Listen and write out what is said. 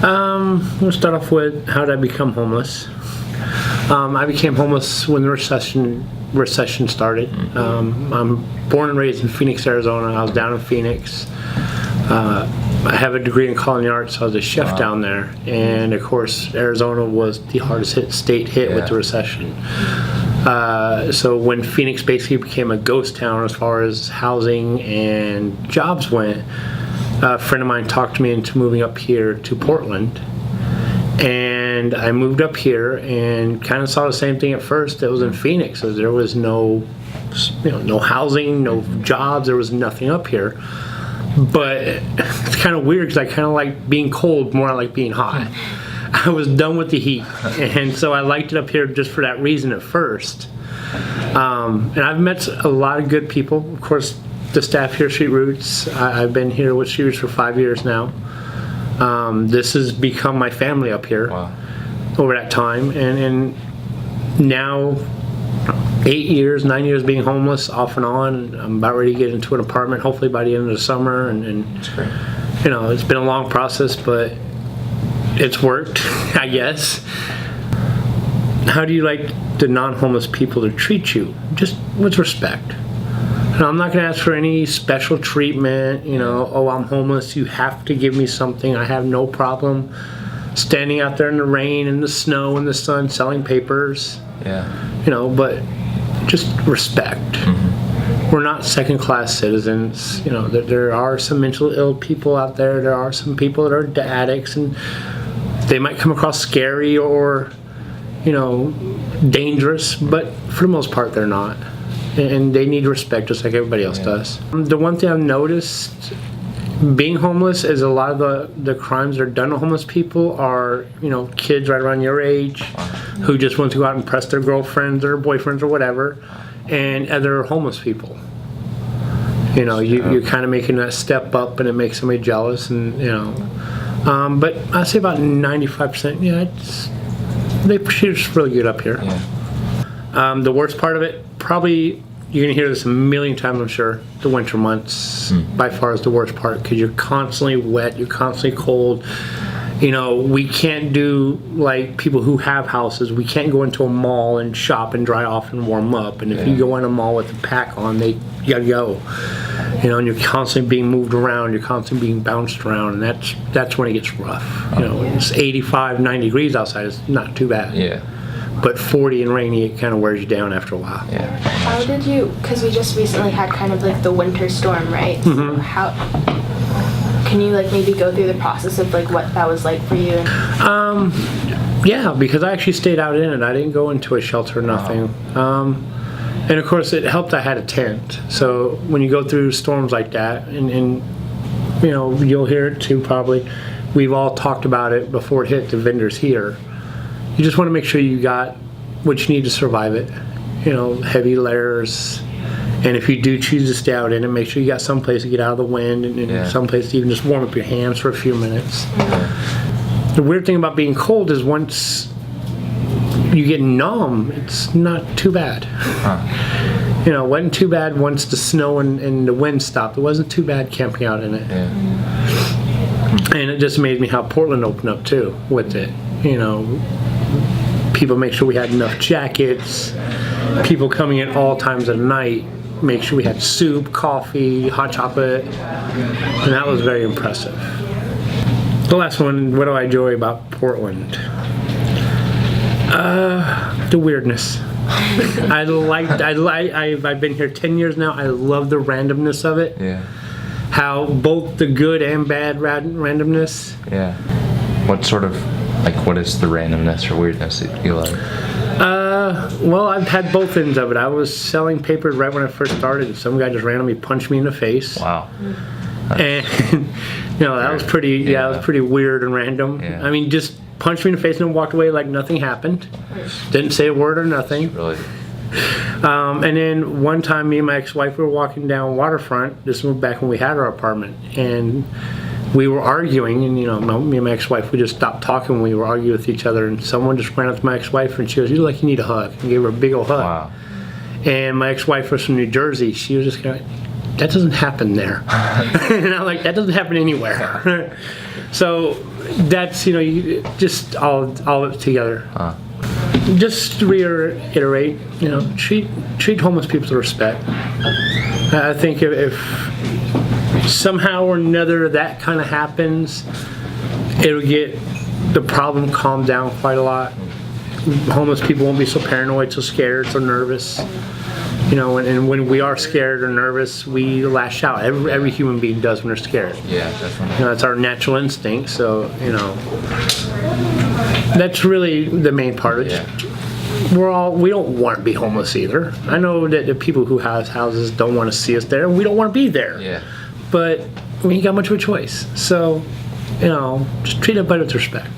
We'll start off with how did I become homeless. I became homeless when the recession started. I'm born and raised in Phoenix, Arizona. I was down in Phoenix. I have a degree in culinary arts, so I was a chef down there. And of course, Arizona was the hardest hit state with the recession. So when Phoenix basically became a ghost town as far as housing and jobs went, a friend of mine talked me into moving up here to Portland. And I moved up here and kind of saw the same thing at first that was in Phoenix. So there was no housing, no jobs, there was nothing up here. But it's kind of weird because I kind of like being cold more than I like being hot. I was done with the heat, and so I liked it up here just for that reason at first. And I've met a lot of good people. Of course, the staff here at Street Roots. I've been here with Street Roots for 5 years now. This has become my family up here over that time, and now 9 years being homeless off and on. I'm about ready to get into an apartment hopefully by the end of the summer, and That's great. it's been a long process, but it's worked, I guess. How do you like the non-homeless people to treat you? Just with respect. And I'm not going to ask for any special treatment, oh, I'm homeless, you have to give me something. I have no problem standing out there in the rain and the snow and the sun selling papers. But just respect. We're not second-class citizens. There are some mentally ill people out there. There are some people that are addicts, and they might come across scary or, dangerous, but for the most part, they're not. And they need respect just like everybody else does. The one thing I've noticed being homeless is a lot of the crimes that are done to homeless people are, kids right around your age who just want to go out and impress their girlfriends or boyfriends or whatever, and other homeless people. You're kind of making that step up, and it makes somebody jealous, and but I say about 95%. They treat us really good up here. The worst part of it, probably, you're going to hear this a million times, I'm sure, the winter months by far is the worst part, because you're constantly wet, you're constantly cold. We can't do like people who have houses. We can't go into a mall and shop and dry off and warm up. And if you go in a mall with a pack on, you gotta go. And you're constantly being moved around. You're constantly being bounced around, and that's when it gets rough. It's 85, 90 degrees outside. It's not too bad. But 40 and rainy, it kind of wears you down after a while. How did you? Because we just recently had kind of like the winter storm, right? So how? Can you maybe go through the process of what that was like for you? Yeah, because I actually stayed out in it. I didn't go into a shelter or nothing. And of course it helped I had a tent. So when you go through storms like that, and you'll hear it too probably, we've all talked about it before it hit the vendors here. You just want to make sure you got what you need to survive it. Heavy layers. And if you do choose to stay out in it, make sure you got some place to get out of the wind, and some place to even just warm up your hands for a few minutes. The weird thing about being cold is once you get numb, it's not too bad. It wasn't too bad once the snow and the wind stopped. It wasn't too bad camping out in it. And it just amazed me how Portland opened up too with it. People make sure we had enough jackets. People coming in all times of the night. Make sure we had soup, coffee, hot chocolate, and that was very impressive. The last one, what do I enjoy about Portland? The weirdness. I've been here 10 years now. I love the randomness of it. How both the good and bad randomness. What is the randomness or weirdness that you like? Well, I've had both ends of it. I was selling papers right when I first started, and some guy just randomly punched me in the face. Wow. And that was pretty. That was pretty weird and random. I mean, just punched me in the face and walked away like nothing happened. Didn't say a word or nothing. Really. And then one time, me and my ex-wife were walking down Waterfront. This was back when we had our apartment, and we were arguing, and me and my ex-wife, we just stopped talking when we were arguing with each other, and someone just ran up to my ex-wife, and she goes, "You look like you need a hug," and gave her a big old hug. Wow. And my ex-wife was from New Jersey. She was just kind of, that doesn't happen there. And I'm like, that doesn't happen anywhere. So that's, just all of it together. Just to reiterate, treat homeless people with respect. I think if somehow or another that kind of happens, it'll get the problem calmed down quite a lot. Homeless people won't be so paranoid, so scared, so nervous. And when we are scared or nervous, we lash out. Every human being does when they're scared. Yeah, definitely. That's our natural instinct. So, that's really the main part of it. Yeah. We don't want to be homeless either. I know that the people who have houses don't want to see us there, and we don't want to be there. Yeah. But we ain't got much of a choice. So, just treat everybody with respect.